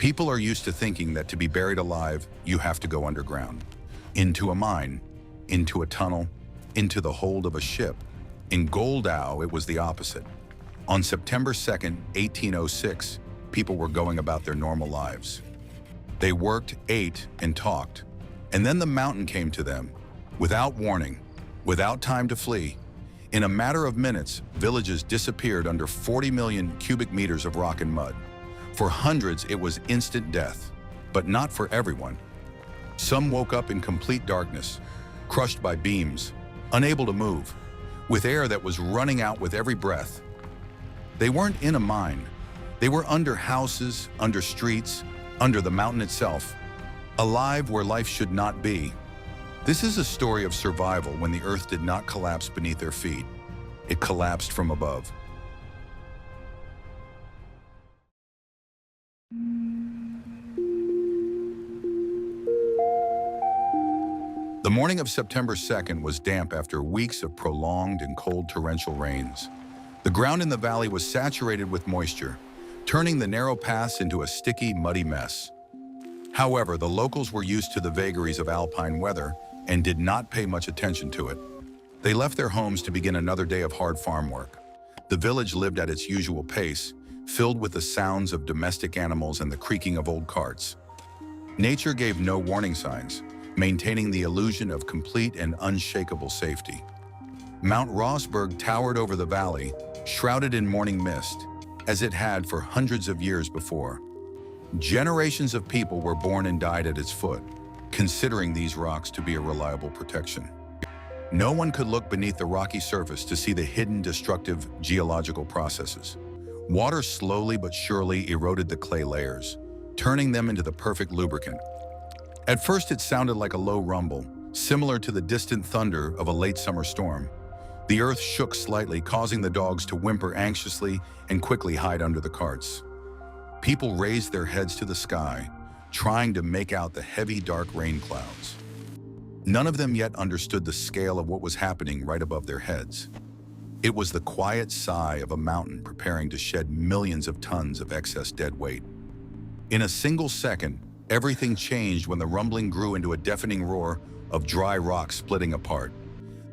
People are used to thinking that to be buried alive, you have to go underground. Into a mine, into a tunnel, into the hold of a ship. In Goldau, it was the opposite. On September 2nd, 1806, people were going about their normal lives. They worked, ate, and talked. And then the mountain came to them, without warning, without time to flee. In a matter of minutes, villages disappeared under 40 million cubic meters of rock and mud. For hundreds, it was instant death, but not for everyone. Some woke up in complete darkness, crushed by beams, unable to move, with air that was running out with every breath. They weren't in a mine. They were under houses, under streets, under the mountain itself, alive where life should not be. This is a story of survival when the earth did not collapse beneath their feet. It collapsed from above. The morning of September 2nd was damp after weeks of prolonged and cold torrential rains. The ground in the valley was saturated with moisture, turning the narrow paths into a sticky, muddy mess. However, the locals were used to the vagaries of alpine weather and did not pay much attention to it. They left their homes to begin another day of hard farm work. The village lived at its usual pace, filled with the sounds of domestic animals and the creaking of old carts. Nature gave no warning signs, maintaining the illusion of complete and unshakable safety. Mount Rossberg towered over the valley, shrouded in morning mist, as it had for hundreds of years before. Generations of people were born and died at its foot, considering these rocks to be a reliable protection. No one could look beneath the rocky surface to see the hidden destructive geological processes. Water slowly but surely eroded the clay layers, turning them into the perfect lubricant. At first it sounded like a low rumble, similar to the distant thunder of a late summer storm. The earth shook slightly, causing the dogs to whimper anxiously and quickly hide under the carts. People raised their heads to the sky, trying to make out the heavy, dark rain clouds. None of them yet understood the scale of what was happening right above their heads. It was the quiet sigh of a mountain preparing to shed millions of tons of excess dead weight. In a single second, everything changed when the rumbling grew into a deafening roar of dry rock splitting apart.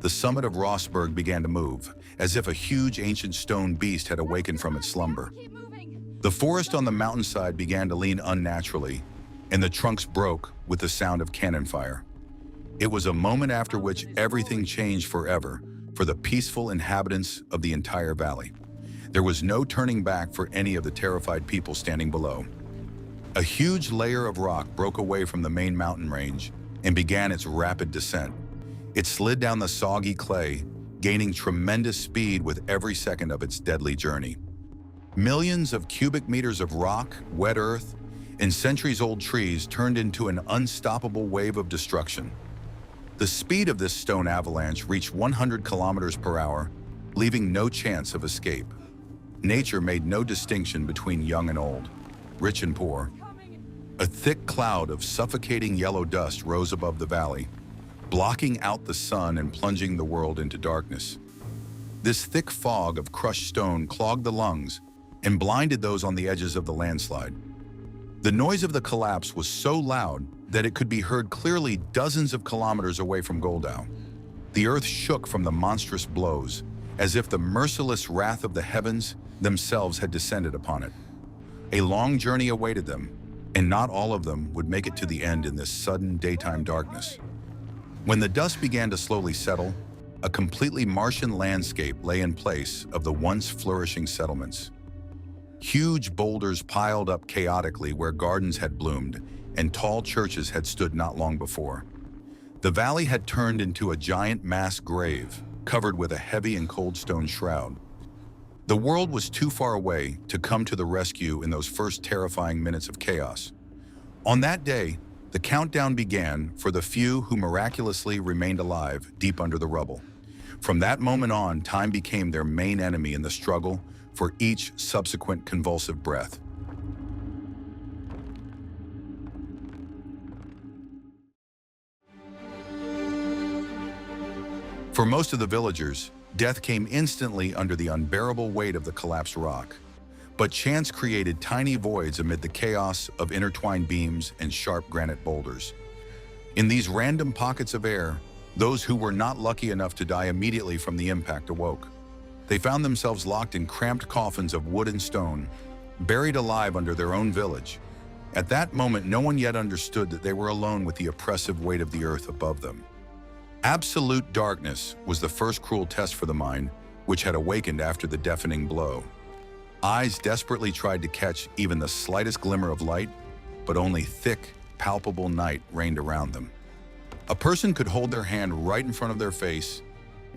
The summit of Rossberg began to move, as if a huge ancient stone beast had awakened from its slumber. The forest on the mountainside began to lean unnaturally, and the trunks broke with the sound of cannon fire. It was a moment after which everything changed forever for the peaceful inhabitants of the entire valley. There was no turning back for any of the terrified people standing below. A huge layer of rock broke away from the main mountain range and began its rapid descent. It slid down the soggy clay, gaining tremendous speed with every second of its deadly journey. Millions of cubic meters of rock, wet earth, and centuries-old trees turned into an unstoppable wave of destruction. The speed of this stone avalanche reached 100 kilometers per hour, leaving no chance of escape. Nature made no distinction between young and old, rich and poor. A thick cloud of suffocating yellow dust rose above the valley, blocking out the sun and plunging the world into darkness. This thick fog of crushed stone clogged the lungs and blinded those on the edges of the landslide. The noise of the collapse was so loud that it could be heard clearly dozens of kilometers away from Goldau. The earth shook from the monstrous blows, as if the merciless wrath of the heavens themselves had descended upon it. A long journey awaited them, and not all of them would make it to the end in this sudden daytime darkness. When the dust began to slowly settle, a completely Martian landscape lay in place of the once flourishing settlements. Huge boulders piled up chaotically where gardens had bloomed and tall churches had stood not long before. The valley had turned into a giant mass grave, covered with a heavy and cold stone shroud. The world was too far away to come to the rescue in those first terrifying minutes of chaos. On that day, the countdown began for the few who miraculously remained alive deep under the rubble. From that moment on, time became their main enemy in the struggle for each subsequent convulsive breath. For most of the villagers, death came instantly under the unbearable weight of the collapsed rock. But chance created tiny voids amid the chaos of intertwined beams and sharp granite boulders. In these random pockets of air, those who were not lucky enough to die immediately from the impact awoke. They found themselves locked in cramped coffins of wood and stone, buried alive under their own village. At that moment, no one yet understood that they were alone with the oppressive weight of the earth above them. Absolute darkness was the first cruel test for the mind, which had awakened after the deafening blow. Eyes desperately tried to catch even the slightest glimmer of light, but only thick, palpable night reigned around them. A person could hold their hand right in front of their face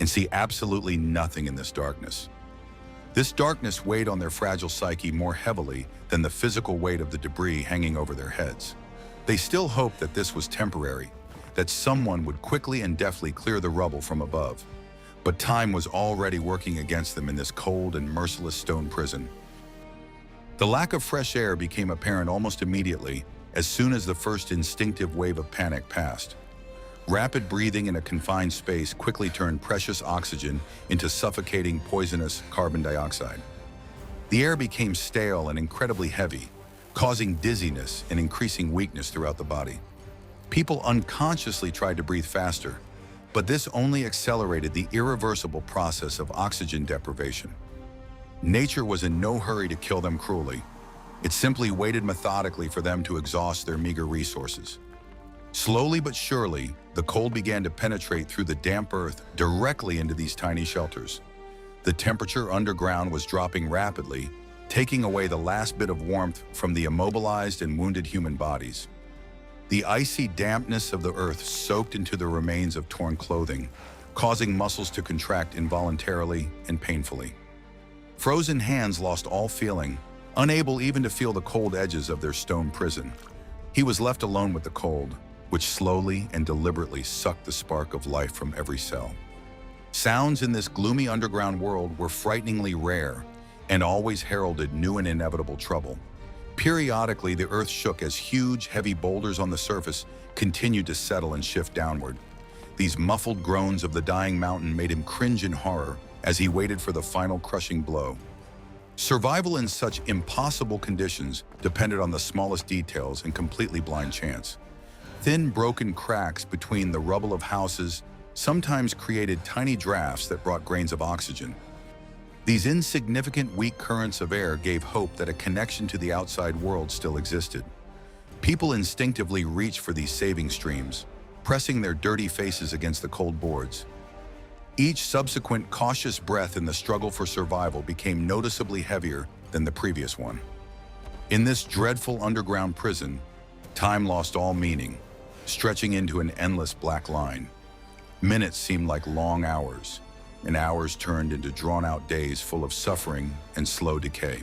and see absolutely nothing in this darkness. This darkness weighed on their fragile psyche more heavily than the physical weight of the debris hanging over their heads. They still hoped that this was temporary, that someone would quickly and deftly clear the rubble from above. But time was already working against them in this cold and merciless stone prison. The lack of fresh air became apparent almost immediately as soon as the first instinctive wave of panic passed. Rapid breathing in a confined space quickly turned precious oxygen into suffocating, poisonous carbon dioxide. The air became stale and incredibly heavy, causing dizziness and increasing weakness throughout the body. People unconsciously tried to breathe faster, but this only accelerated the irreversible process of oxygen deprivation. Nature was in no hurry to kill them cruelly. It simply waited methodically for them to exhaust their meager resources. Slowly but surely, the cold began to penetrate through the damp earth directly into these tiny shelters. The temperature underground was dropping rapidly, taking away the last bit of warmth from the immobilized and wounded human bodies. The icy dampness of the earth soaked into the remains of torn clothing, causing muscles to contract involuntarily and painfully. Frozen hands lost all feeling, unable even to feel the cold edges of their stone prison. He was left alone with the cold, which slowly and deliberately sucked the spark of life from every cell. Sounds in this gloomy underground world were frighteningly rare and always heralded new and inevitable trouble. Periodically, the earth shook as huge, heavy boulders on the surface continued to settle and shift downward. These muffled groans of the dying mountain made him cringe in horror as he waited for the final crushing blow. Survival in such impossible conditions depended on the smallest details and completely blind chance. Thin, broken cracks between the rubble of houses sometimes created tiny drafts that brought grains of oxygen. These insignificant, weak currents of air gave hope that a connection to the outside world still existed. People instinctively reached for these saving streams, pressing their dirty faces against the cold boards. Each subsequent cautious breath in the struggle for survival became noticeably heavier than the previous one. In this dreadful underground prison, time lost all meaning, stretching into an endless black line. Minutes seemed like long hours, and hours turned into drawn-out days full of suffering and slow decay.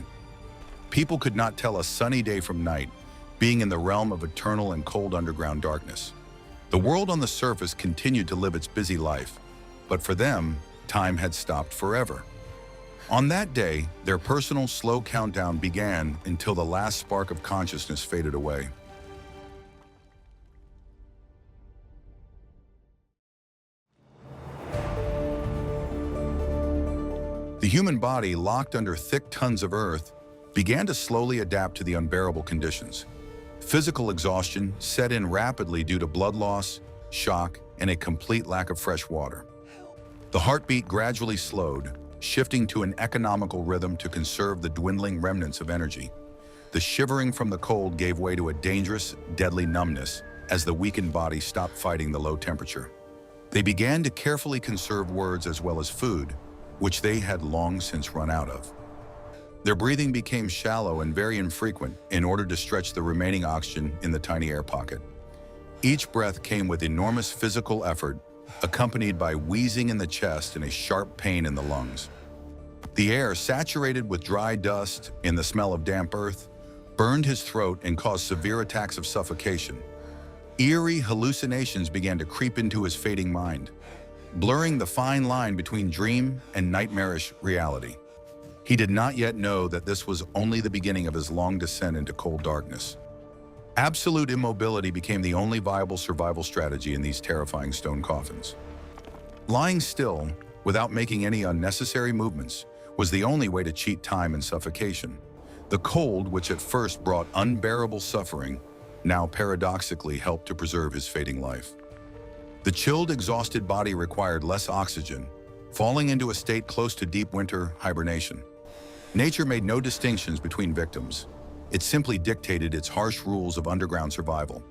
People could not tell a sunny day from night, being in the realm of eternal and cold underground darkness. The world on the surface continued to live its busy life, but for them, time had stopped forever. On that day, their personal slow countdown began until the last spark of consciousness faded away. The human body, locked under thick tons of earth, began to slowly adapt to the unbearable conditions. Physical exhaustion set in rapidly due to blood loss, shock, and a complete lack of fresh water. The heartbeat gradually slowed, shifting to an economical rhythm to conserve the dwindling remnants of energy. The shivering from the cold gave way to a dangerous, deadly numbness as the weakened body stopped fighting the low temperature. They began to carefully conserve words as well as food, which they had long since run out of. Their breathing became shallow and very infrequent in order to stretch the remaining oxygen in the tiny air pocket. Each breath came with enormous physical effort, accompanied by wheezing in the chest and a sharp pain in the lungs. The air, saturated with dry dust and the smell of damp earth, burned his throat and caused severe attacks of suffocation. Eerie hallucinations began to creep into his fading mind, blurring the fine line between dream and nightmarish reality. He did not yet know that this was only the beginning of his long descent into cold darkness. Absolute immobility became the only viable survival strategy in these terrifying stone coffins. Lying still, without making any unnecessary movements, was the only way to cheat time and suffocation. The cold, which at first brought unbearable suffering, now paradoxically helped to preserve his fading life. The chilled, exhausted body required less oxygen, falling into a state close to deep winter hibernation. Nature made no distinctions between victims. It simply dictated its harsh rules of underground survival.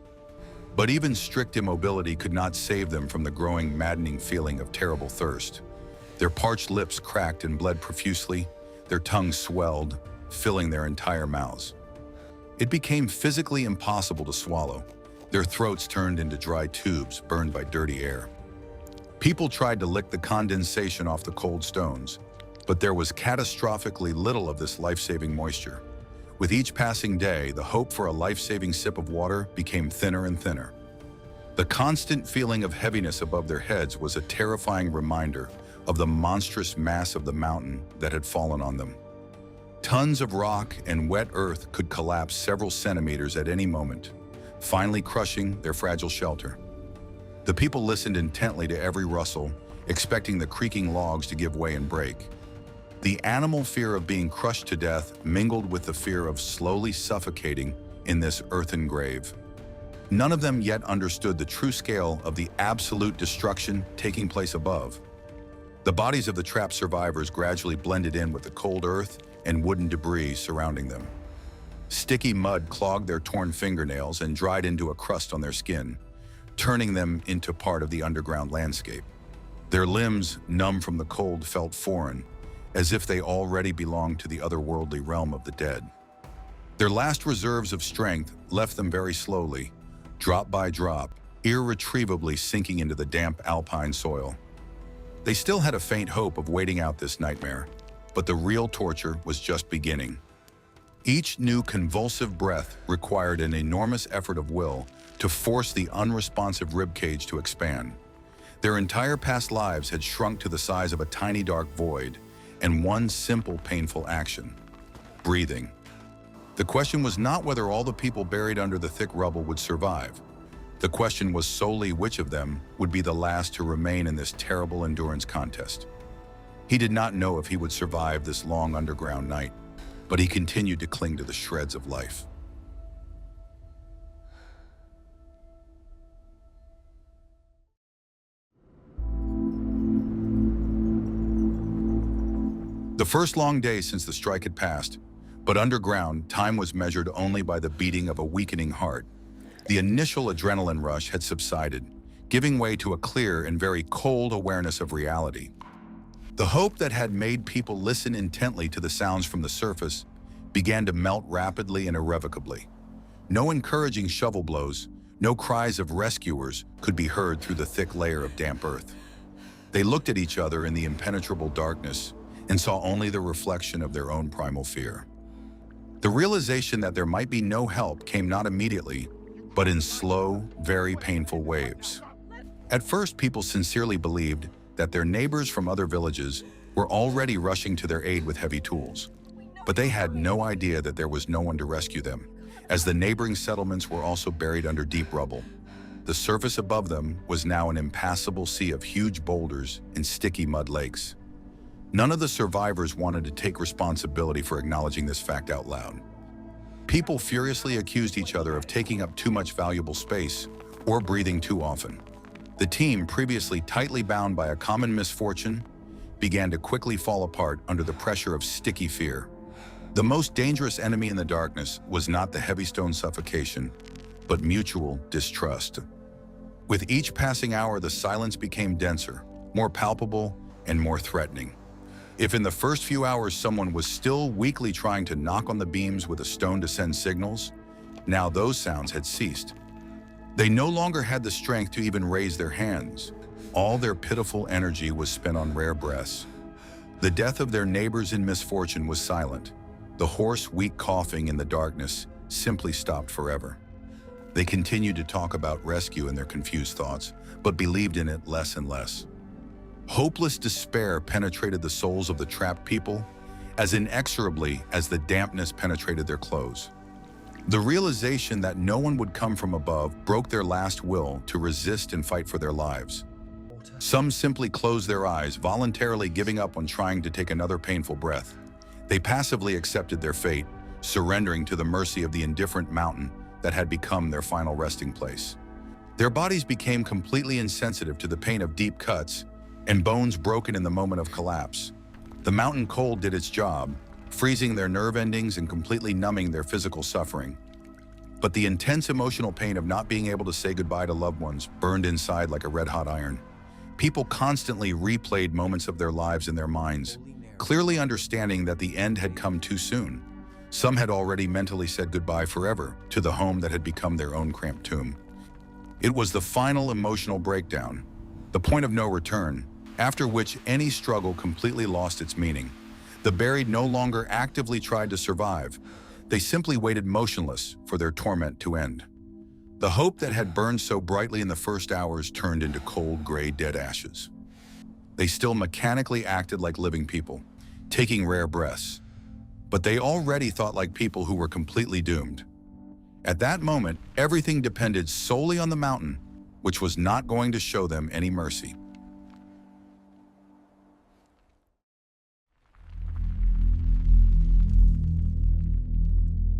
But even strict immobility could not save them from the growing, maddening feeling of terrible thirst. Their parched lips cracked and bled profusely, their tongues swelled, filling their entire mouths. It became physically impossible to swallow. Their throats turned into dry tubes burned by dirty air. People tried to lick the condensation off the cold stones, but there was catastrophically little of this life-saving moisture. With each passing day, the hope for a life-saving sip of water became thinner and thinner. The constant feeling of heaviness above their heads was a terrifying reminder of the monstrous mass of the mountain that had fallen on them. Tons of rock and wet earth could collapse several centimeters at any moment, finally crushing their fragile shelter. The people listened intently to every rustle, expecting the creaking logs to give way and break. The animal fear of being crushed to death mingled with the fear of slowly suffocating in this earthen grave. None of them yet understood the true scale of the absolute destruction taking place above. The bodies of the trapped survivors gradually blended in with the cold earth and wooden debris surrounding them. Sticky mud clogged their torn fingernails and dried into a crust on their skin, turning them into part of the underground landscape. Their limbs, numb from the cold, felt foreign, as if they already belonged to the otherworldly realm of the dead. Their last reserves of strength left them very slowly, drop by drop, irretrievably sinking into the damp alpine soil. They still had a faint hope of waiting out this nightmare, but the real torture was just beginning. Each new convulsive breath required an enormous effort of will to force the unresponsive ribcage to expand. Their entire past lives had shrunk to the size of a tiny dark void, and one simple painful action: breathing. The question was not whether all the people buried under the thick rubble would survive. The question was solely which of them would be the last to remain in this terrible endurance contest. He did not know if he would survive this long underground night, but he continued to cling to the shreds of life. The first long day since the strike had passed, but underground, time was measured only by the beating of a weakening heart. The initial adrenaline rush had subsided, giving way to a clear and very cold awareness of reality. The hope that had made people listen intently to the sounds from the surface began to melt rapidly and irrevocably. No encouraging shovel blows, no cries of rescuers could be heard through the thick layer of damp earth. They looked at each other in the impenetrable darkness and saw only the reflection of their own primal fear. The realization that there might be no help came not immediately, but in slow, very painful waves. At first, people sincerely believed that their neighbors from other villages were already rushing to their aid with heavy tools. But they had no idea that there was no one to rescue them, as the neighboring settlements were also buried under deep rubble. The surface above them was now an impassable sea of huge boulders and sticky mud lakes. None of the survivors wanted to take responsibility for acknowledging this fact out loud. People furiously accused each other of taking up too much valuable space or breathing too often. The team, previously tightly bound by a common misfortune, began to quickly fall apart under the pressure of sticky fear. The most dangerous enemy in the darkness was not the heavy stone suffocation, but mutual distrust. With each passing hour, the silence became denser, more palpable, and more threatening. If in the first few hours someone was still weakly trying to knock on the beams with a stone to send signals, now those sounds had ceased. They no longer had the strength to even raise their hands. All their pitiful energy was spent on rare breaths. The death of their neighbors in misfortune was silent. The hoarse, weak coughing in the darkness simply stopped forever. They continued to talk about rescue in their confused thoughts, but believed in it less and less. Hopeless despair penetrated the souls of the trapped people as inexorably as the dampness penetrated their clothes. The realization that no one would come from above broke their last will to resist and fight for their lives. Some simply closed their eyes, voluntarily giving up on trying to take another painful breath. They passively accepted their fate, surrendering to the mercy of the indifferent mountain that had become their final resting place. Their bodies became completely insensitive to the pain of deep cuts and bones broken in the moment of collapse. The mountain cold did its job, freezing their nerve endings and completely numbing their physical suffering. But the intense emotional pain of not being able to say goodbye to loved ones burned inside like a red-hot iron. People constantly replayed moments of their lives in their minds, clearly understanding that the end had come too soon. Some had already mentally said goodbye forever to the home that had become their own cramped tomb. It was the final emotional breakdown, the point of no return, after which any struggle completely lost its meaning. The buried no longer actively tried to survive. They simply waited motionless for their torment to end. The hope that had burned so brightly in the first hours turned into cold, gray, dead ashes. They still mechanically acted like living people, taking rare breaths. But they already thought like people who were completely doomed. At that moment, everything depended solely on the mountain, which was not going to show them any mercy.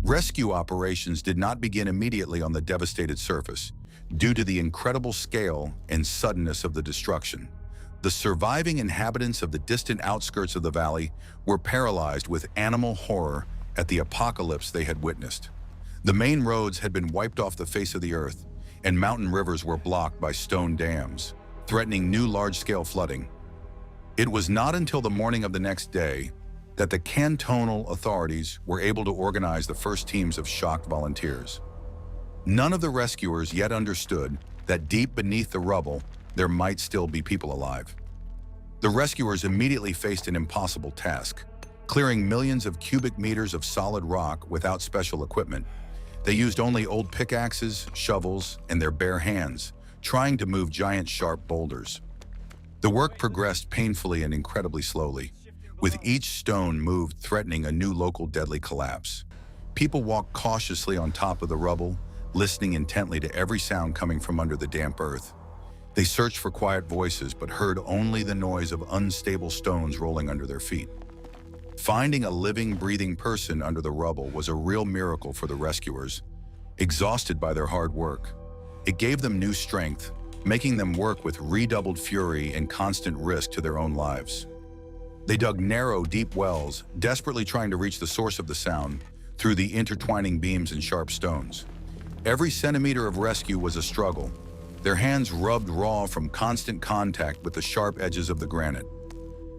Rescue operations did not begin immediately on the devastated surface, due to the incredible scale and suddenness of the destruction. The surviving inhabitants of the distant outskirts of the valley were paralyzed with animal horror at the apocalypse they had witnessed. The main roads had been wiped off the face of the earth, and mountain rivers were blocked by stone dams, threatening new large-scale flooding. It was not until the morning of the next day that the cantonal authorities were able to organize the first teams of shocked volunteers. None of the rescuers yet understood that deep beneath the rubble, there might still be people alive. The rescuers immediately faced an impossible task, clearing millions of cubic meters of solid rock without special equipment. They used only old pickaxes, shovels, and their bare hands, trying to move giant sharp boulders. The work progressed painfully and incredibly slowly, with each stone moved threatening a new local deadly collapse. People walked cautiously on top of the rubble, listening intently to every sound coming from under the damp earth. They searched for quiet voices, but heard only the noise of unstable stones rolling under their feet. Finding a living, breathing person under the rubble was a real miracle for the rescuers. Exhausted by their hard work, it gave them new strength, making them work with redoubled fury and constant risk to their own lives. They dug narrow, deep wells, desperately trying to reach the source of the sound through the intertwining beams and sharp stones. Every centimeter of rescue was a struggle, their hands rubbed raw from constant contact with the sharp edges of the granite.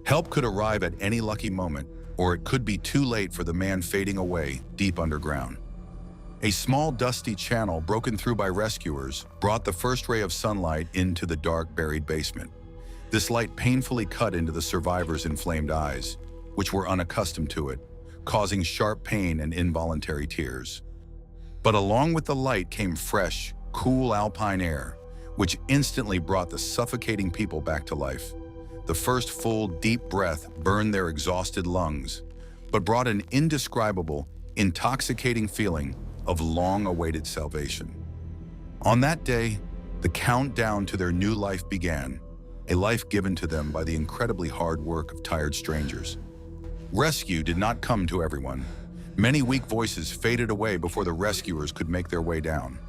Help could arrive at any lucky moment, or it could be too late for the man fading away deep underground. A small, dusty channel broken through by rescuers brought the first ray of sunlight into the dark, buried basement. This light painfully cut into the survivors' inflamed eyes, which were unaccustomed to it, causing sharp pain and involuntary tears. But along with the light came fresh, cool alpine air, which instantly brought the suffocating people back to life. The first full, deep breath burned their exhausted lungs, but brought an indescribable, intoxicating feeling of long-awaited salvation. On that day, the countdown to their new life began, a life given to them by the incredibly hard work of tired strangers. Rescue did not come to everyone. Many weak voices faded away before the rescuers could make their way down.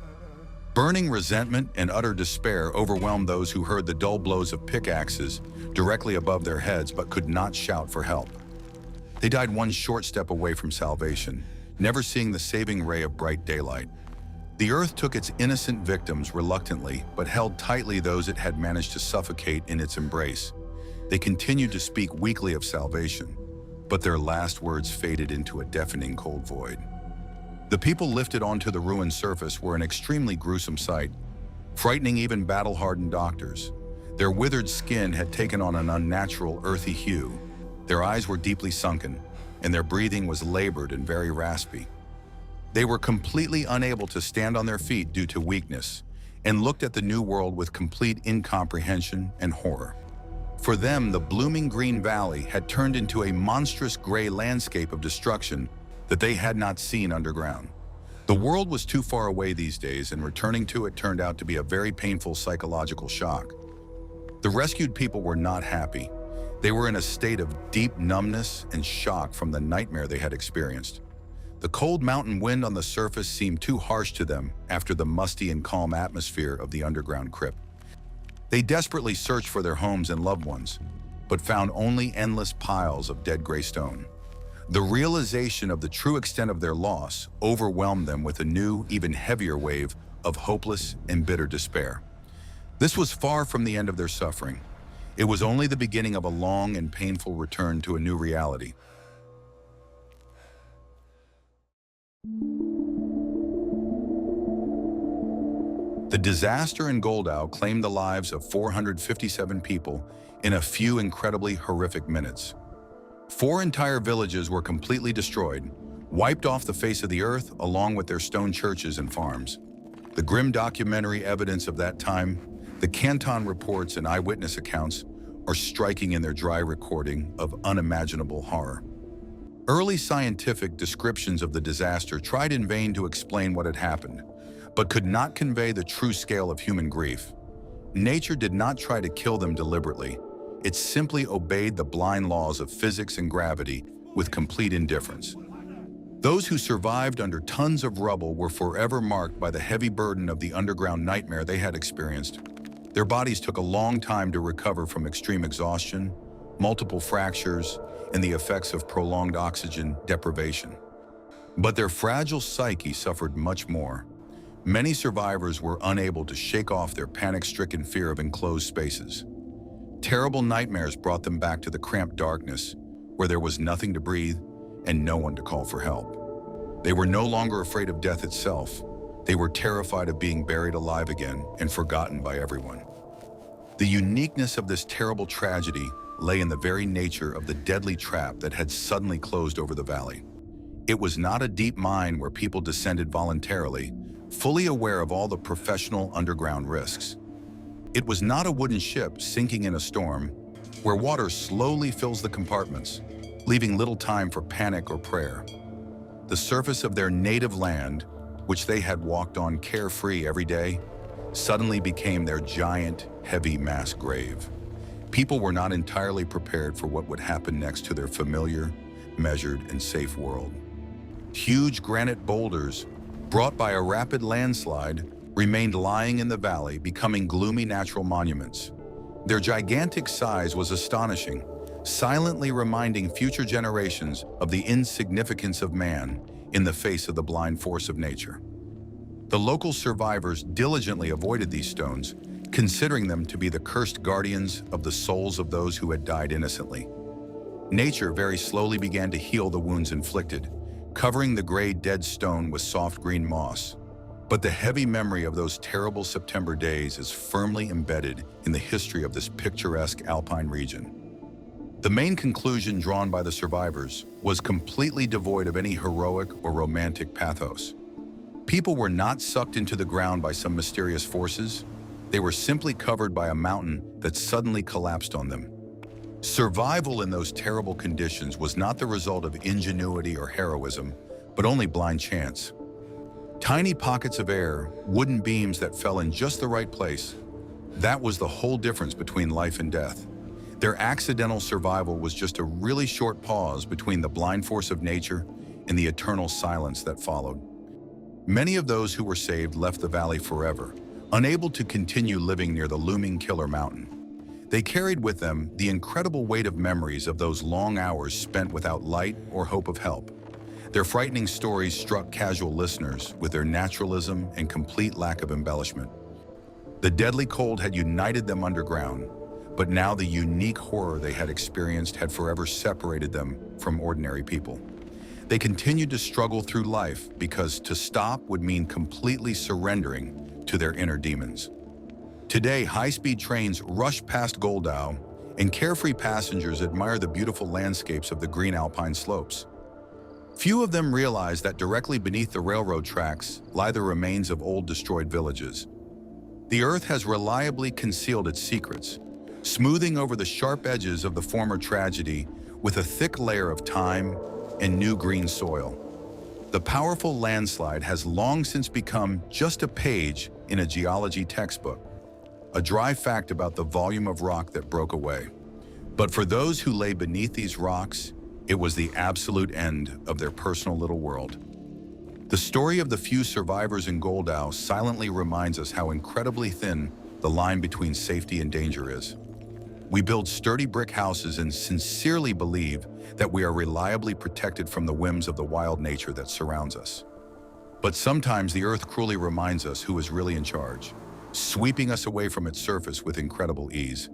Burning resentment and utter despair overwhelmed those who heard the dull blows of pickaxes directly above their heads but could not shout for help. They died one short step away from salvation, never seeing the saving ray of bright daylight. The earth took its innocent victims reluctantly, but held tightly those it had managed to suffocate in its embrace. They continued to speak weakly of salvation, but their last words faded into a deafening cold void. The people lifted onto the ruined surface were an extremely gruesome sight, frightening even battle-hardened doctors. Their withered skin had taken on an unnatural, earthy hue. Their eyes were deeply sunken, and their breathing was labored and very raspy. They were completely unable to stand on their feet due to weakness, and looked at the new world with complete incomprehension and horror. For them, the blooming green valley had turned into a monstrous gray landscape of destruction that they had not seen underground. The world was too far away these days, and returning to it turned out to be a very painful psychological shock. The rescued people were not happy. They were in a state of deep numbness and shock from the nightmare they had experienced. The cold mountain wind on the surface seemed too harsh to them after the musty and calm atmosphere of the underground crypt. They desperately searched for their homes and loved ones, but found only endless piles of dead gray stone. The realization of the true extent of their loss overwhelmed them with a new, even heavier wave of hopeless and bitter despair. This was far from the end of their suffering. It was only the beginning of a long and painful return to a new reality. The disaster in Goldau claimed the lives of 457 people in a few incredibly horrific minutes. 4 entire villages were completely destroyed, wiped off the face of the earth along with their stone churches and farms. The grim documentary evidence of that time, the Canton reports and eyewitness accounts, are striking in their dry recording of unimaginable horror. Early scientific descriptions of the disaster tried in vain to explain what had happened, but could not convey the true scale of human grief. Nature did not try to kill them deliberately. It simply obeyed the blind laws of physics and gravity with complete indifference. Those who survived under tons of rubble were forever marked by the heavy burden of the underground nightmare they had experienced. Their bodies took a long time to recover from extreme exhaustion, multiple fractures, and the effects of prolonged oxygen deprivation. But their fragile psyche suffered much more. Many survivors were unable to shake off their panic-stricken fear of enclosed spaces. Terrible nightmares brought them back to the cramped darkness, where there was nothing to breathe and no one to call for help. They were no longer afraid of death itself. They were terrified of being buried alive again and forgotten by everyone. The uniqueness of this terrible tragedy lay in the very nature of the deadly trap that had suddenly closed over the valley. It was not a deep mine where people descended voluntarily, fully aware of all the professional underground risks. It was not a wooden ship sinking in a storm, where water slowly fills the compartments, leaving little time for panic or prayer. The surface of their native land, which they had walked on carefree every day, suddenly became their giant, heavy mass grave. People were not entirely prepared for what would happen next to their familiar, measured, and safe world. Huge granite boulders, brought by a rapid landslide, remained lying in the valley, becoming gloomy natural monuments. Their gigantic size was astonishing, silently reminding future generations of the insignificance of man in the face of the blind force of nature. The local survivors diligently avoided these stones, considering them to be the cursed guardians of the souls of those who had died innocently. Nature very slowly began to heal the wounds inflicted, covering the gray dead stone with soft green moss. But the heavy memory of those terrible September days is firmly embedded in the history of this picturesque alpine region. The main conclusion drawn by the survivors was completely devoid of any heroic or romantic pathos. People were not sucked into the ground by some mysterious forces. They were simply covered by a mountain that suddenly collapsed on them. Survival in those terrible conditions was not the result of ingenuity or heroism, but only blind chance. Tiny pockets of air, wooden beams that fell in just the right place. That was the whole difference between life and death. Their accidental survival was just a really short pause between the blind force of nature and the eternal silence that followed. Many of those who were saved left the valley forever, unable to continue living near the looming killer mountain. They carried with them the incredible weight of memories of those long hours spent without light or hope of help. Their frightening stories struck casual listeners with their naturalism and complete lack of embellishment. The deadly cold had united them underground, but now the unique horror they had experienced had forever separated them from ordinary people. They continued to struggle through life because to stop would mean completely surrendering to their inner demons. Today, high-speed trains rush past Goldau, and carefree passengers admire the beautiful landscapes of the green alpine slopes. Few of them realize that directly beneath the railroad tracks lie the remains of old destroyed villages. The earth has reliably concealed its secrets, smoothing over the sharp edges of the former tragedy with a thick layer of time and new green soil. The powerful landslide has long since become just a page in a geology textbook, a dry fact about the volume of rock that broke away. But for those who lay beneath these rocks, it was the absolute end of their personal little world. The story of the few survivors in Goldau silently reminds us how incredibly thin the line between safety and danger is. We build sturdy brick houses and sincerely believe that we are reliably protected from the whims of the wild nature that surrounds us. But sometimes the earth cruelly reminds us who is really in charge, sweeping us away from its surface with incredible ease.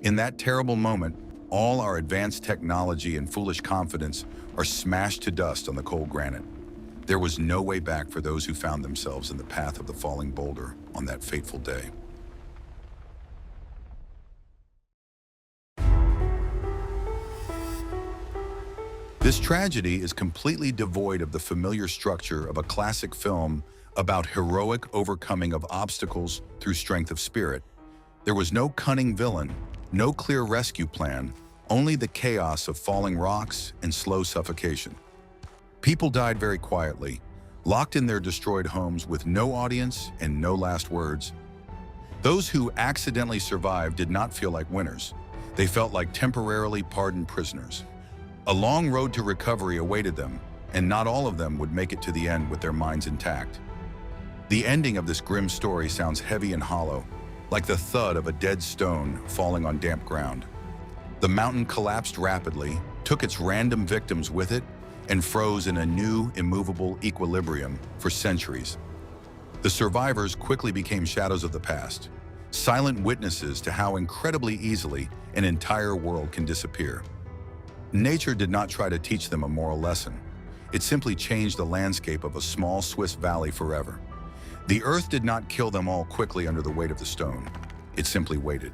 In that terrible moment, all our advanced technology and foolish confidence are smashed to dust on the cold granite. There was no way back for those who found themselves in the path of the falling boulder on that fateful day. This tragedy is completely devoid of the familiar structure of a classic film about heroic overcoming of obstacles through strength of spirit. There was no cunning villain, no clear rescue plan, only the chaos of falling rocks and slow suffocation. People died very quietly, locked in their destroyed homes with no audience and no last words. Those who accidentally survived did not feel like winners. They felt like temporarily pardoned prisoners. A long road to recovery awaited them, and not all of them would make it to the end with their minds intact. The ending of this grim story sounds heavy and hollow, like the thud of a dead stone falling on damp ground. The mountain collapsed rapidly, took its random victims with it, and froze in a new, immovable equilibrium for centuries. The survivors quickly became shadows of the past, silent witnesses to how incredibly easily an entire world can disappear. Nature did not try to teach them a moral lesson. It simply changed the landscape of a small Swiss valley forever. The earth did not kill them all quickly under the weight of the stone. It simply waited.